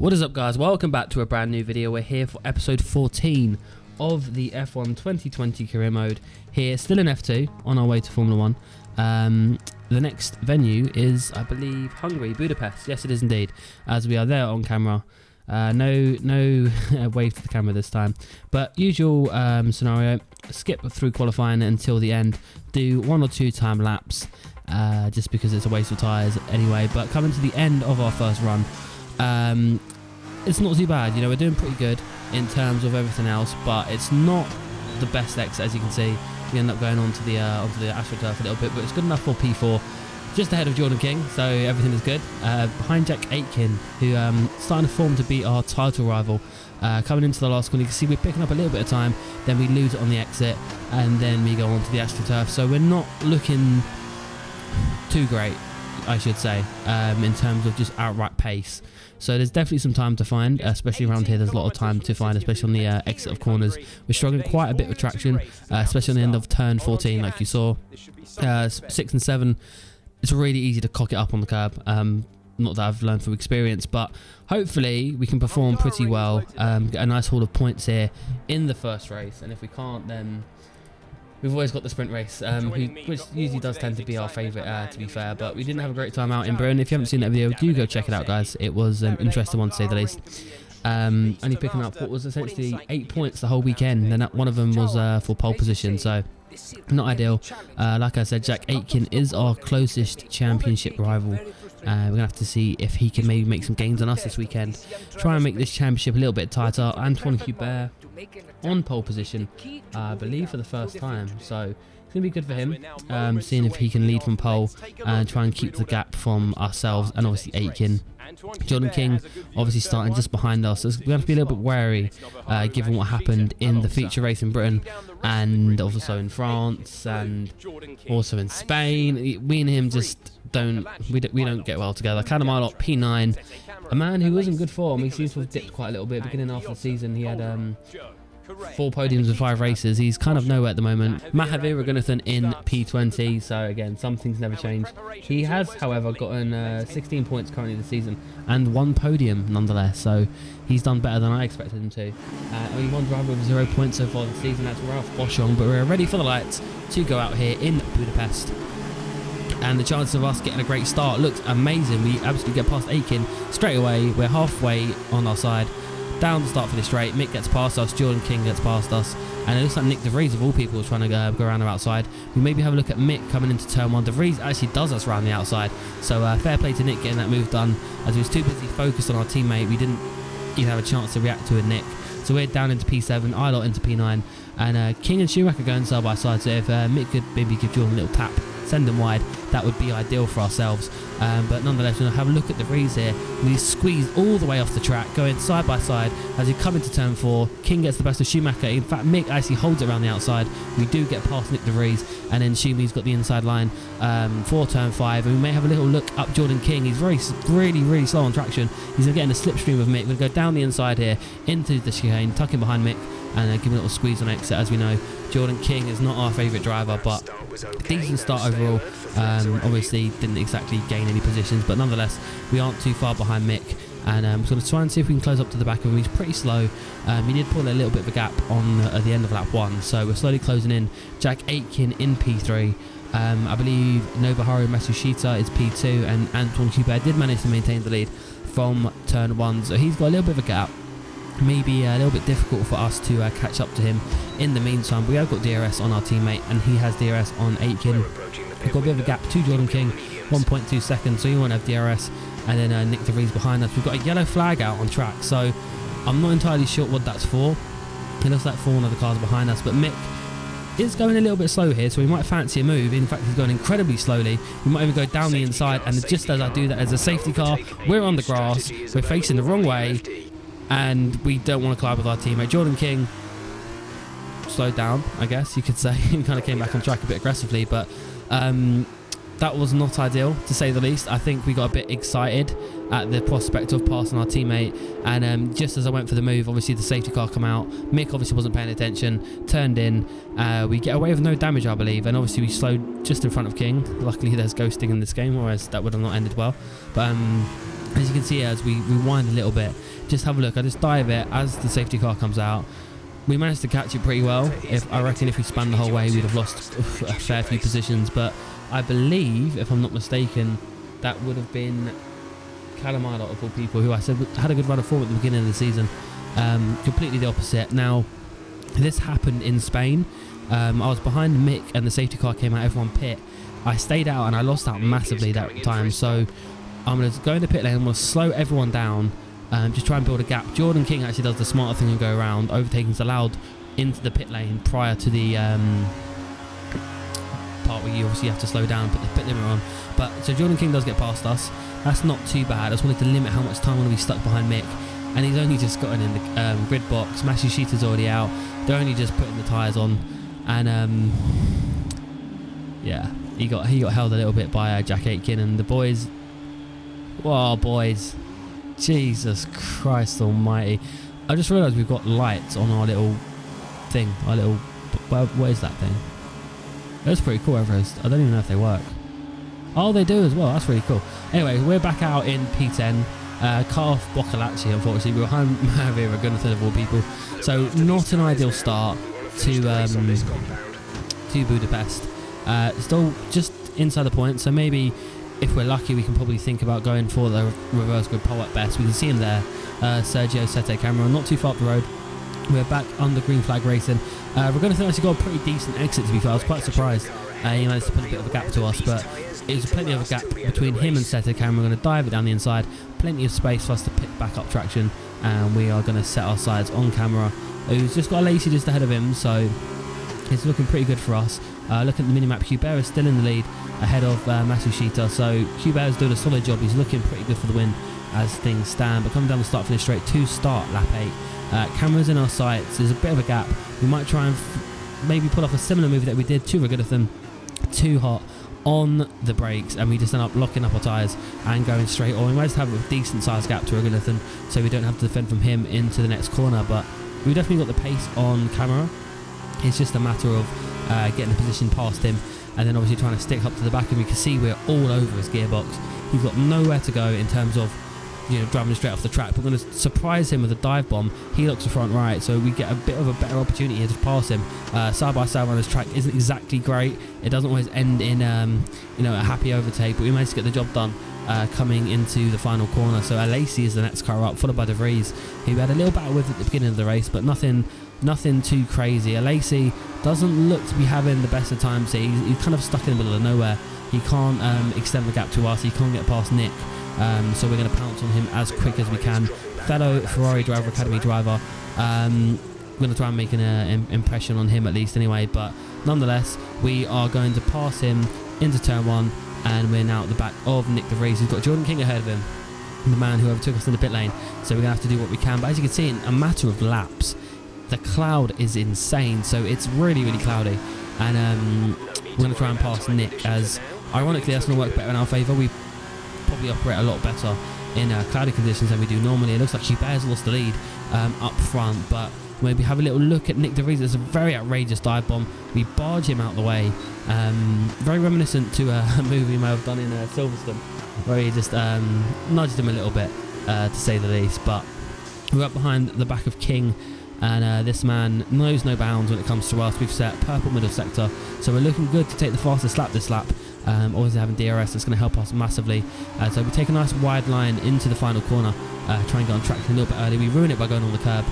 What is up, guys? Welcome back to a brand new video. We're here for episode 14 of the F1 2020 career mode. Here, still in F2, on our way to Formula 1. The next venue is, I believe, Hungary, Budapest. Yes, it is indeed, as we are there on camera. No wave to the camera this time, but usual scenario. Skip through qualifying until the end, do 1 or 2 time laps, just because it's a waste of tyres anyway. But coming to the end of our first run, it's not too bad. You know, we're doing pretty good in terms of everything else, but it's not the best exit. As you can see, we end up going onto the AstroTurf a little bit, but it's good enough for P4, just ahead of Jordan King, so everything is good. Behind Jack Aitken, who starting to form to be our title rival. Coming into the last corner, you can see we're picking up a little bit of time, then we lose it on the exit, and then we go on to the AstroTurf. So we're not looking too great, I should say, in terms of just outright pace. So there's definitely some time to find, especially around here. There's a lot of time to find, especially on the exit of corners. We're struggling quite a bit with traction, especially on the end of turn 14, like you saw. 6 and 7, it's really easy to cock it up on the curb. Not that I've learned from experience, but hopefully we can perform pretty well, get a nice haul of points here in the first race. And if we can't, then we've always got the sprint race, which usually does tend to be our favourite, to be fair. But we didn't have a great time out in Britain. If you haven't seen that video, do go check it out, guys. It was an interesting one, to say the least. Only picking up what was essentially 8 points the whole weekend, and one of them was for pole position, so not ideal. Like I said, Jack Aitken is our closest championship rival. We're going to have to see if he can maybe make some gains on us this weekend. Try and make this championship a little bit tighter. Antoine Hubert on pole position, I believe, for the first time. So it's going to be good for him, seeing if he can lead from pole and try and keep the gap from ourselves and obviously Aitken. Jordan King obviously starting just behind us. So we have to be a little bit wary, given what happened in the feature race in Britain and also in France and also in Spain. We and him just don't get well together. Callum Ilott, P9, a man who was in good form. He seems to have dipped quite a little bit beginning after the season. He had 4 podiums in 5 races. He's kind of nowhere at the moment. Mahavir Raghunathan in P20, so again, some things never change. He has, however, gotten 16 points currently this season and 1 podium nonetheless, so he's done better than I expected him to. Only 1 driver with 0 points so far this season, that's Ralph Boschong, but we're ready for the lights to go out here in Budapest. And the chances of us getting a great start looks amazing. We absolutely get past Aitken straight away. We're halfway on our side. Down the start for the straight, Mick gets past us, Jordan King gets past us, and it looks like Nick De Vries of all people is trying to go around the outside. We maybe have a look at Mick coming into turn 1. De Vries actually does us around the outside, so fair play to Nick getting that move done, as he was too busy focused on our teammate. We didn't even have a chance to react to it, Nick. So we're down into P7, Ilott into P9, and King and Schumacher going side by side. So if Mick could maybe give Jordan a little tap, send them wide, that would be ideal for ourselves. But nonetheless, we're going to have a look at De Vries here. He's squeezed all the way off the track, going side by side as we come into turn 4. King gets the best of Schumacher. In fact, Mick actually holds it around the outside. We do get past Nick De Vries, and then Schumacher's got the inside line for turn 5. And we may have a little look up Jordan King. He's really slow on traction. He's going to get in a slipstream of Mick. We're going to go down the inside here into the chicane, tucking behind Mick, and give a little squeeze on exit. As we know, Jordan King is not our favourite driver, but decent start overall. Obviously didn't exactly gain any positions, but nonetheless we aren't too far behind Mick, and we're going to try and see if we can close up to the back of him. He's pretty slow. He did pull a little bit of a gap on at the end of lap 1, so we're slowly closing in. Jack Aitken in P3. I believe Nobuharu Matsushita is P2, and Antoine Hubert did manage to maintain the lead from turn 1, so he's got a little bit of a gap. Maybe a little bit difficult for us to catch up to him in the meantime. We have got DRS on our teammate, and he has DRS on Aitken. We've got a bit of a gap to Jordan King, 1.2 seconds, so you won't have DRS. And then Nick De Vries behind us. We've got a yellow flag out on track, so I'm not entirely sure what that's for. It looks like 4 of the cars behind us, but Mick is going a little bit slow here, so we might fancy a move. In fact, he's going incredibly slowly. We might even go down the inside, and just as I do that, as a safety car, we're on the grass, we're facing the wrong way, and we don't want to collide with our teammate. Jordan King slowed down, I guess you could say. He kind of came back on track a bit aggressively, but that was not ideal, to say the least. I think we got a bit excited at the prospect of passing our teammate, and just as I went for the move, obviously the safety car come out. Mick obviously wasn't paying attention, turned in. We get away with no damage, I believe, and obviously we slowed just in front of King. Luckily there's ghosting in this game, otherwise that would have not ended well. But As you can see, as we rewind a little bit, just have a look. I just dive it as the safety car comes out. We managed to catch it pretty well. I reckon if we spun the whole way, we'd have lost a fair few positions. But I believe, if I'm not mistaken, that would have been Calamaro of all people, who I said had a good run of form at the beginning of the season. Completely the opposite. Now, this happened in Spain. I was behind Mick and the safety car came out, everyone pit. I stayed out and I lost out massively that time. So I'm going to go in the pit lane, I'm going to slow everyone down, just try and build a gap. Jordan King actually does the smarter thing and go around. Overtaking's allowed into the pit lane prior to the part where you obviously have to slow down and put the pit limit on. But so Jordan King does get past us. That's not too bad. I just wanted to limit how much time I'm going to be stuck behind Mick. And he's only just gotten in the grid box. Matsushita's already out. They're only just putting the tyres on. And yeah, he got held a little bit by Jack Aitken and the boys. Whoa, boys. Jesus Christ almighty. I just realised we've got lights on our little thing. Our little... What is that thing? That's pretty cool, Everest. I don't even know if they work. Oh, they do as well. That's really cool. Anyway, we're back out in P10. Cut off Boccolacci, unfortunately. We were behind Mahavira Gunnathan of all people. So, not an ideal start to Budapest. Still just inside the point. So, maybe if we're lucky, we can probably think about going for the reverse grid pole at best. We can see him there. Sergio Sette Cameron, not too far up the road. We're back under green flag racing. Gunnathan actually got a pretty decent exit, to be fair. I was quite surprised. He managed to put a bit of a gap to us, but there's plenty of a gap between him and Sette Cameron. We're going to dive it down the inside. Plenty of space for us to pick back up traction, and we are going to set our sides on camera. Who's just got a Lacey just ahead of him, so it's looking pretty good for us. Looking at the minimap, Hubert is still in the lead ahead of Matsushita, so Hubert is doing a solid job. He's looking pretty good for the win as things stand, but coming down the start finish straight to start lap 8. Cameras in our sights, there's a bit of a gap. We might try and maybe pull off a similar move that we did to Gunnathan. Too hot on the brakes, and we just end up locking up our tyres and going straight, or we might just have a decent sized gap to Gunnathan so we don't have to defend from him into the next corner. But we've definitely got the pace on camera. It's just a matter of getting the position past him and then obviously trying to stick up to the back, and we can see we're all over his gearbox. He's got nowhere to go in terms of driving straight off the track. We're going to surprise him with a dive bomb. He looks to front right, so we get a bit of a better opportunity here to pass him. Side by side on this track isn't exactly great. It doesn't always end in a happy overtake, but we managed to get the job done coming into the final corner. So Lacey is the next car up, followed by De Vries, who we had a little battle with at the beginning of the race, but nothing too crazy. Lacey doesn't look to be having the best of times here. He's kind of stuck in the middle of nowhere. He can't extend the gap to us. He can't get past Nick. So we're going to pounce on him as quick as we can. Fellow Ferrari driver, Academy driver. We're going to try and make an impression on him at least anyway. But nonetheless, we are going to pass him into turn 1. And we're now at the back of Nick De Vries, who's got Jordan King ahead of him. The man who overtook us in the pit lane. So we're going to have to do what we can. But as you can see, in a matter of laps, the cloud is insane. So it's really, really cloudy. And we're going to try and pass Nick, as ironically that's going to work better in our favour. We probably operate a lot better in cloudy conditions than we do normally. It looks like Hubert's lost the lead up front, but when we have a little look at Nick De Vries, it's a very outrageous dive bomb. We barge him out the way. Very reminiscent to a movie we may have done in Silverstone, where he just nudged him a little bit, to say the least. But we're up behind the back of King, and this man knows no bounds when it comes to us. We've set purple middle sector, so we're looking good to take the fastest lap this lap. Always having DRS, that's going to help us massively. So we take a nice wide line into the final corner, try and get on traction a little bit early. We ruin it by going on the curb,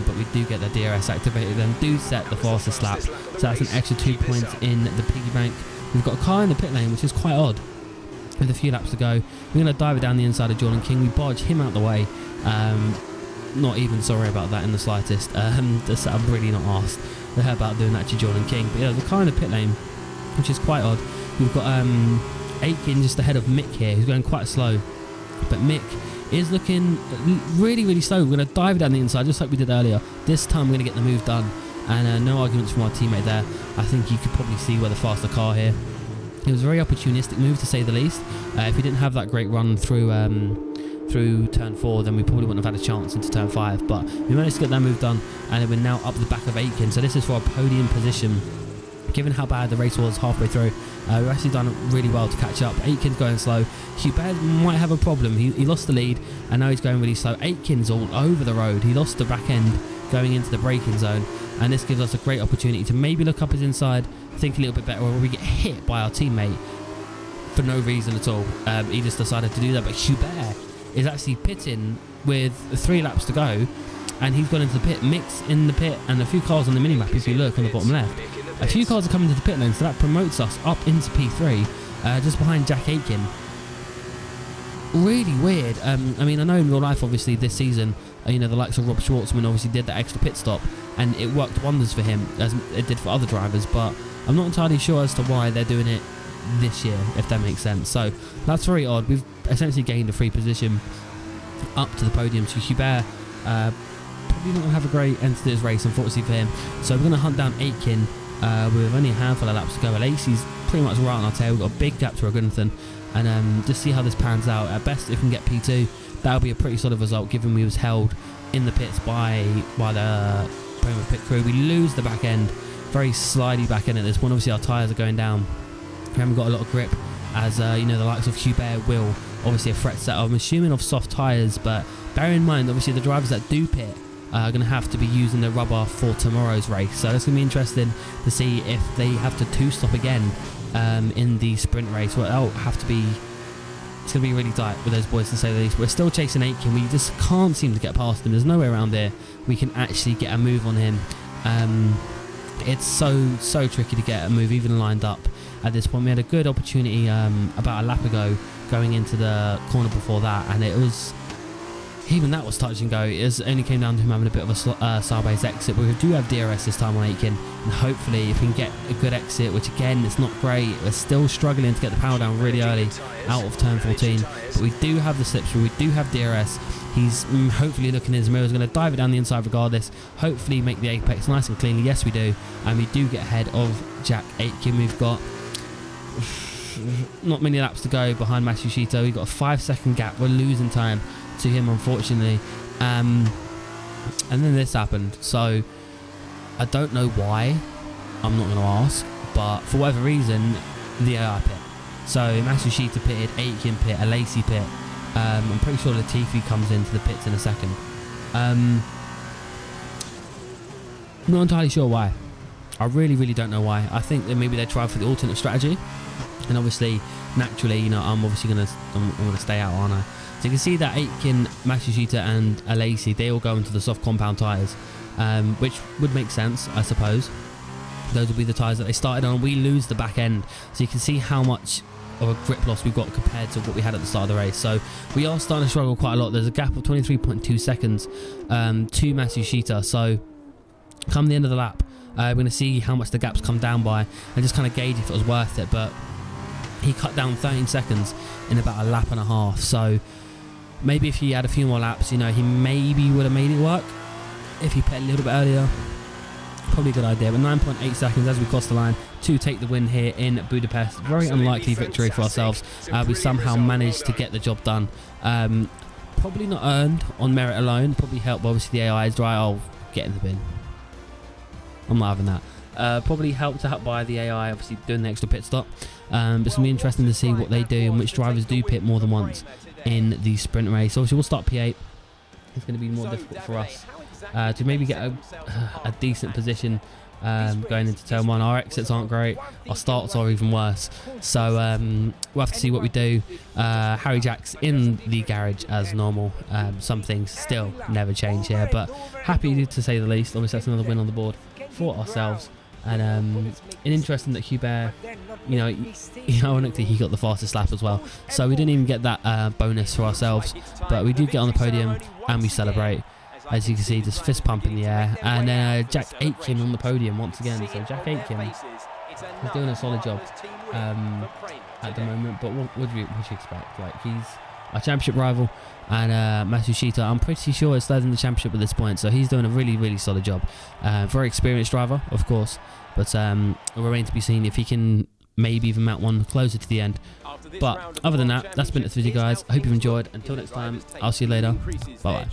but we do get the DRS activated and do set the fastest lap. So that's an extra 2 points in the piggy bank. We've got a car in the pit lane, which is quite odd. With a few laps to go, we're going to dive it down the inside of Jordan King. We barge him out the way. Not even sorry about that in the slightest. I'm really not asked about doing that to Jordan King. But yeah, the car in the pit lane, which is quite odd. We've got Aitken just ahead of Mick here, who's going quite slow. But Mick is looking really, really slow. We're going to dive down the inside just like we did earlier. This time we're going to get the move done. And no arguments from our teammate there. I think you could probably see we're the faster car here. It was a very opportunistic move, to say the least. If we didn't have that great run through turn 4, then we probably wouldn't have had a chance into turn 5. But we managed to get that move done, and then we're now up the back of Aitken. So this is for a podium position given how bad the race was halfway through. We've actually done really well to catch up. Aitken's going slow. Hubert might have a problem. He lost the lead, and now he's going really slow. Aitken's all over the road. He lost the back end going into the braking zone, and this gives us a great opportunity to maybe look up his inside, think a little bit better, or we get hit by our teammate for no reason at all. He just decided to do that, but Hubert is actually pitting with 3 laps to go, and he's gone into the pit, Mick's in the pit, and a few cars on the minimap, if you look on the bottom left. A few cars are coming to the pit lane, so that promotes us up into P3, just behind Jack Aitken. Really weird. I mean, I know in real life, obviously, this season, the likes of Rob Schwartzman obviously did that extra pit stop, and it worked wonders for him, as it did for other drivers, but I'm not entirely sure as to why they're doing it this year, if that makes sense. So that's very odd. We've essentially gained a free position up to the podium. So Hubert probably not going to have a great end to this race, unfortunately for him. So we're going to hunt down Aitken with only a handful of laps to go. Lacey's pretty much right on our tail. We've got a big gap to Ragunathan, and just see how this pans out. At best, if we can get P2, that'll be a pretty solid result, given we was held in the pits by the Podium pit crew. We lose the back end, very slidey back end at this point. Obviously, our tyres are going down. We haven't got a lot of grip, as the likes of Hubert will. Obviously, a fret set. I'm assuming of soft tyres, but bear in mind, obviously, the drivers that do pit are going to have to be using the rubber for tomorrow's race. So it's going to be interesting to see if they have to two-stop again in the sprint race. Well, that'll have to be. It's going to be really tight with those boys, to say the least. We're still chasing Aitken. We just can't seem to get past him. There's no way around there we can actually get a move on him. It's so tricky to get a move even lined up at this point. We had a good opportunity about a lap ago going into the corner before that, and it was, even that was touch and go. It only came down to him having a bit of a sideways exit, but we do have DRS this time on Aitken, and hopefully if we can get a good exit, which again, it's not great. We're still struggling to get the power down really early out of turn 14, but we do have the slipstream, we do have DRS. He's hopefully looking in his mirror, he's going to dive it down the inside regardless, hopefully make the apex nice and cleanly. Yes, we do, and we do get ahead of Jack Aitken. We've got not many laps to go behind Matsushita. We've got a 5-second gap. We're losing time to him, unfortunately, and then this happened. So I don't know why, I'm not going to ask, but for whatever reason the AI pit. So Matsushita pitted, Aitken pit, a Lacey pit. I'm pretty sure Latifi comes into the pits in a second. Not entirely sure why. I really don't know why. I think that maybe they tried for the alternate strategy, and obviously naturally, I'm obviously gonna stay out, aren't I? So you can see that Aitken, Matsushita and Alesi, they all go into the soft compound tyres, which would make sense, I suppose. Those will be the tyres that they started on. We lose the back end, so you can see how much of a grip loss we've got compared to what we had at the start of the race. So we are starting to struggle quite a lot. There's a gap of 23.2 seconds to Matsushita. So come the end of the lap, we're going to see how much the gaps come down by and just kind of gauge if it was worth it. But he cut down 13 seconds in about a lap and a half. So maybe if he had a few more laps, he maybe would have made it work if he pit a little bit earlier. Probably a good idea. But 9.8 seconds as we cross the line to take the win here in Budapest. Very unlikely victory for ourselves. We somehow managed to get the job done. Probably not earned on merit alone. Probably helped, obviously, the AI is dry. I'll get in the bin. I'm not having that. Probably helped out by the AI, obviously, doing the extra pit stop. But it's going to be interesting to see what they do and which drivers do pit more than once in the sprint race. Obviously, we'll start P8. It's going to be more difficult for us to maybe get a decent position going into turn 1. Our exits aren't great, our starts are even worse, so we'll have to see what we do. Harry Jack's in the garage as normal. Some things still never change here, but happy to say the least. Obviously that's another win on the board for ourselves, and interesting that Hubert, ironically he got the fastest lap as well, so we didn't even get that bonus for ourselves, but we did get on the podium and we celebrate. As you can see, just fist pump in the air. And then Jack Aitken on the podium once again. So Jack Aitken is doing a solid job at the moment. But what would you expect? Like, he's our championship rival. And Matsushita, I'm pretty sure is third in the championship at this point. So he's doing a really solid job. Very experienced driver, of course. But it remains to be seen if he can maybe even mount one closer to the end. But other than that, that's been it for you guys. I hope you've enjoyed. Until next time, I'll see you later. Bye-bye.